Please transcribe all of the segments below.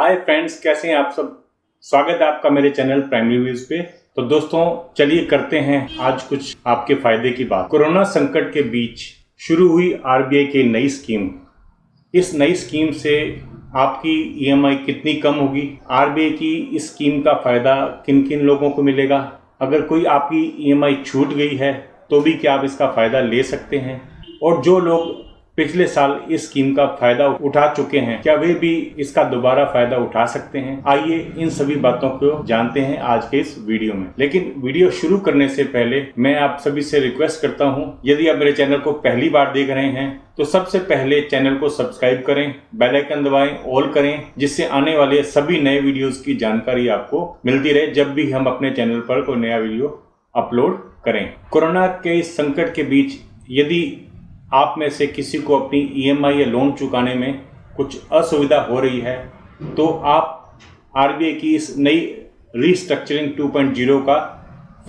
Hi friends, कैसे हैं आप सब। स्वागत है आपका मेरे चैनल प्राइम रिव्यूज पे। तो दोस्तों चलिए करते हैं आज कुछ आपके फायदे की बात। कोरोना संकट के बीच शुरू हुई आरबीआई की नई स्कीम। इस नई स्कीम से आपकी ईएमआई कितनी कम होगी, आरबीआई की इस स्कीम का फायदा किन किन लोगों को मिलेगा, अगर कोई आपकी ईएमआई छूट गई है तो भी क्या आप इसका फायदा ले सकते हैं, और जो लोग पिछले साल इस स्कीम का फायदा उठा चुके हैं क्या वे भी इसका दोबारा फायदा उठा सकते हैं। आइए इन सभी बातों को जानते हैं आज के इस वीडियो में। लेकिन वीडियो शुरू करने से पहले मैं आप सभी से रिक्वेस्ट करता हूं, यदि आप मेरे चैनल को पहली बार देख रहे हैं तो सबसे पहले चैनल को सब्सक्राइब करें, बेल आइकन दबाएं, ऑल करें, जिससे आने वाले सभी नए वीडियोस की जानकारी आपको मिलती रहे जब भी हम अपने चैनल पर कोई नया वीडियो अपलोड करें। कोरोना के इस संकट के बीच यदि आप में से किसी को अपनी ईएमआई या लोन चुकाने में कुछ असुविधा हो रही है तो आप आरबीआई की इस नई रीस्ट्रक्चरिंग 2.0 का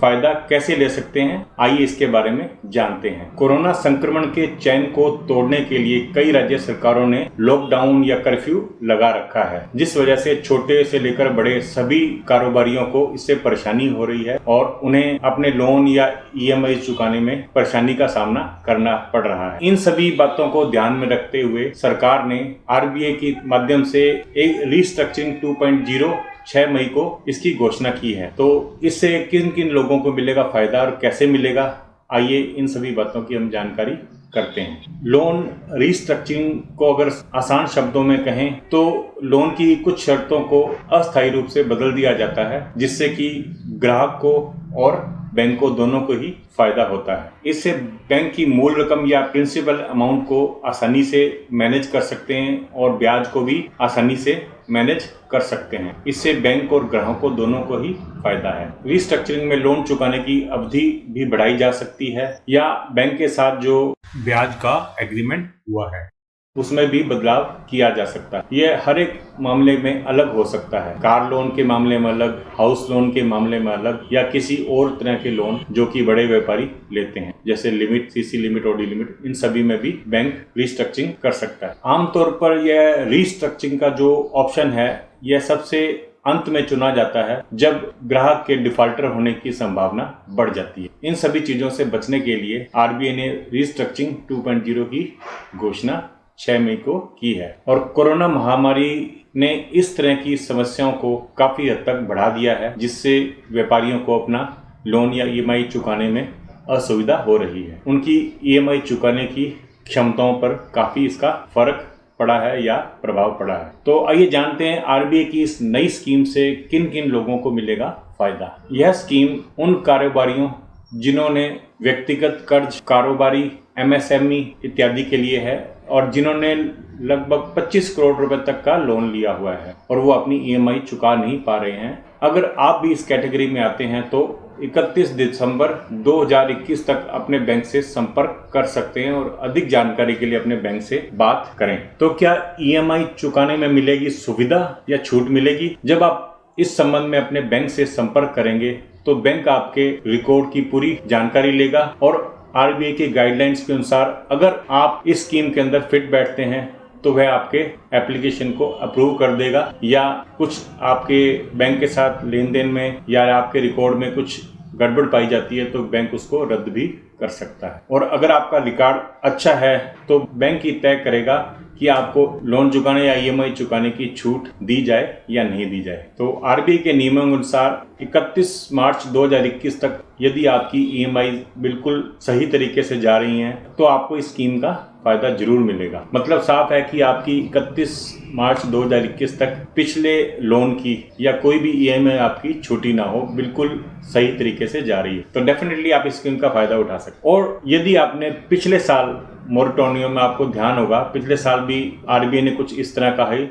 फायदा कैसे ले सकते हैं, आइए इसके बारे में जानते हैं। कोरोना संक्रमण के चैन को तोड़ने के लिए कई राज्य सरकारों ने लॉकडाउन या कर्फ्यू लगा रखा है, जिस वजह से छोटे से लेकर बड़े सभी कारोबारियों को इससे परेशानी हो रही है और उन्हें अपने लोन या ईएमआई चुकाने में परेशानी का सामना करना पड़ रहा है। इन सभी बातों को ध्यान में रखते हुए सरकार ने आरबीआई के माध्यम से एक रीस्ट्रक्चरिंग 2.0 6 मई को इसकी घोषणा की है। तो इससे किन किन लोगों को मिलेगा फायदा और कैसे मिलेगा, आइए इन सभी बातों की हम जानकारी करते हैं। लोन रीस्ट्रक्चरिंग को अगर आसान शब्दों में कहें तो लोन की कुछ शर्तों को अस्थायी रूप से बदल दिया जाता है, जिससे कि ग्राहक को और बैंक को दोनों को ही फायदा होता है। इससे बैंक की मूल रकम या प्रिंसिपल अमाउंट को आसानी से मैनेज कर सकते हैं और ब्याज को भी आसानी से मैनेज कर सकते हैं। इससे बैंक और ग्राहकों दोनों को ही फायदा है। रीस्ट्रक्चरिंग में लोन चुकाने की अवधि भी बढ़ाई जा सकती है या बैंक के साथ जो ब्याज का एग्रीमेंट हुआ है उसमें भी बदलाव किया जा सकता है। यह हर एक मामले में अलग हो सकता है। कार लोन के मामले में अलग, हाउस लोन के मामले में अलग, या किसी और तरह के लोन जो कि बड़े व्यापारी लेते हैं, जैसे limit, CC limit, OD limit, इन सभी में भी बैंक रीस्ट्रक्चरिंग कर सकता है। आमतौर पर यह रीस्ट्रक्चरिंग का जो ऑप्शन है यह सबसे अंत में चुना जाता है जब ग्राहक के डिफॉल्टर होने की संभावना बढ़ जाती है। इन सभी चीजों से बचने के लिए आरबीआई ने रीस्ट्रक्चरिंग 2.0 की घोषणा 6 मई को की है। और कोरोना महामारी ने इस तरह की समस्याओं को काफी हद तक बढ़ा दिया है, जिससे व्यापारियों को अपना लोन या ईएमआई चुकाने में असुविधा हो रही है। उनकी ईएमआई चुकाने की क्षमताओं पर काफी इसका फर्क पड़ा है या प्रभाव पड़ा है। तो आइए जानते हैं आरबीआई की इस नई स्कीम से किन किन लोगों को मिलेगा फायदा। यह स्कीम उन कारोबारियों जिन्होंने व्यक्तिगत कर्ज, कारोबारी, एमएसएमई इत्यादि के लिए है और जिन्होंने लगभग 25 करोड़ रुपए तक का लोन लिया हुआ है और वो अपनी ईएमआई चुका नहीं पा रहे हैं। अगर आप भी इस कैटेगरी में आते हैं तो 31 दिसंबर 2021 तक अपने बैंक से संपर्क कर सकते हैं और अधिक जानकारी के लिए अपने बैंक से बात करें। तो क्या ईएमआई चुकाने में मिलेगी सुविधा या छूट मिलेगी? जब आप इस संबंध में अपने बैंक से संपर्क करेंगे तो बैंक आपके रिकॉर्ड की पूरी जानकारी लेगा और आरबीआई के गाइडलाइंस के अनुसार अगर आप इस स्कीम के अंदर फिट बैठते हैं तो वह आपके एप्लीकेशन को अप्रूव कर देगा, या कुछ आपके बैंक के साथ लेन देन में या आपके रिकॉर्ड में कुछ गड़बड़ पाई जाती है तो बैंक उसको रद्द भी कर सकता है। और अगर आपका रिकॉर्ड अच्छा है तो बैंक ही तय करेगा कि आपको लोन चुकाने या ईएमआई चुकाने की छूट दी जाए या नहीं दी जाए। तो आरबीआई के नियमों के अनुसार 31 मार्च 2021 तक यदि आपकी ईएमआई बिल्कुल सही तरीके से जा रही हैं तो आपको इस स्कीम का फायदा जरूर मिलेगा। मतलब साफ है कि आपकी 31 मार्च 2021 तक पिछले लोन की या कोई भी ईएमआई आपकी छूटी ना हो, बिल्कुल सही तरीके से जा रही है, तो डेफिनेटली आप इस स्कीम का फायदा उठा सकते। और यदि आपने पिछले साल मोरेटोरियम में, आपको ध्यान होगा पिछले साल भी आरबीआई ने कुछ इस तरह का ही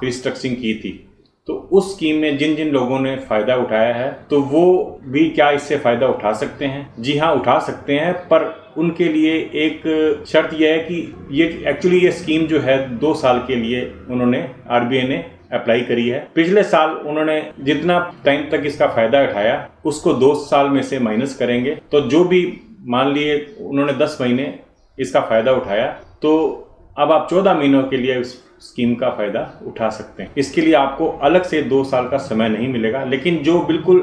रिस्ट्रक्चरिंग की थी, तो उस स्कीम में जिन जिन लोगों ने फायदा उठाया है तो वो भी क्या इससे फायदा उठा सकते हैं? जी हाँ, उठा सकते हैं, पर उनके लिए एक शर्त यह है कि ये स्कीम जो है 2 साल के लिए उन्होंने आरबीआई ने अप्लाई करी है। पिछले साल उन्होंने जितना टाइम तक इसका फायदा उठाया उसको 2 साल में से माइनस करेंगे, तो जो भी मान लिए उन्होंने 10 महीने इसका फायदा उठाया तो अब आप 14 महीनों के लिए स्कीम का फायदा उठा सकते हैं। इसके लिए आपको अलग से 2 साल का समय नहीं मिलेगा, लेकिन जो बिल्कुल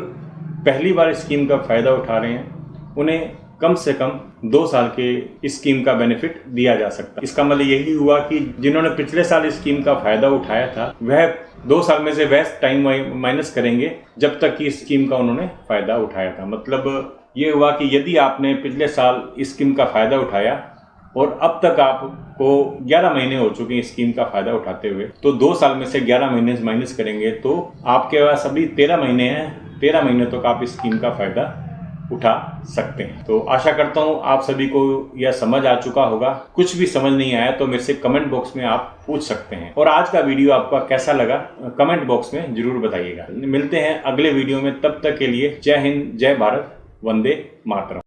पहली बार स्कीम का फायदा उठा रहे हैं उन्हें कम से कम 2 साल के स्कीम का बेनिफिट दिया जा सकता है। इसका मतलब यही हुआ कि जिन्होंने पिछले साल स्कीम का फायदा उठाया था वह 2 साल में से वह टाइम माइनस करेंगे जब तक कि स्कीम का उन्होंने फायदा उठाया था। मतलब ये हुआ कि यदि आपने पिछले साल स्कीम का फायदा उठाया और अब तक आपको 11 महीने हो चुके हैं स्कीम का फायदा उठाते हुए, तो 2 साल में से 11 महीने माइनस करेंगे तो आपके पास अभी 13 महीने हैं। 13 महीने तक आप स्कीम का फायदा उठा सकते हैं। तो आशा करता हूँ आप सभी को यह समझ आ चुका होगा। कुछ भी समझ नहीं आया तो मेरे से कमेंट बॉक्स में आप पूछ सकते हैं। और आज का वीडियो आपका कैसा लगा कमेंट बॉक्स में जरूर बताइएगा। मिलते हैं अगले वीडियो में, तब तक के लिए जय हिंद, जय भारत, वंदे मातरम।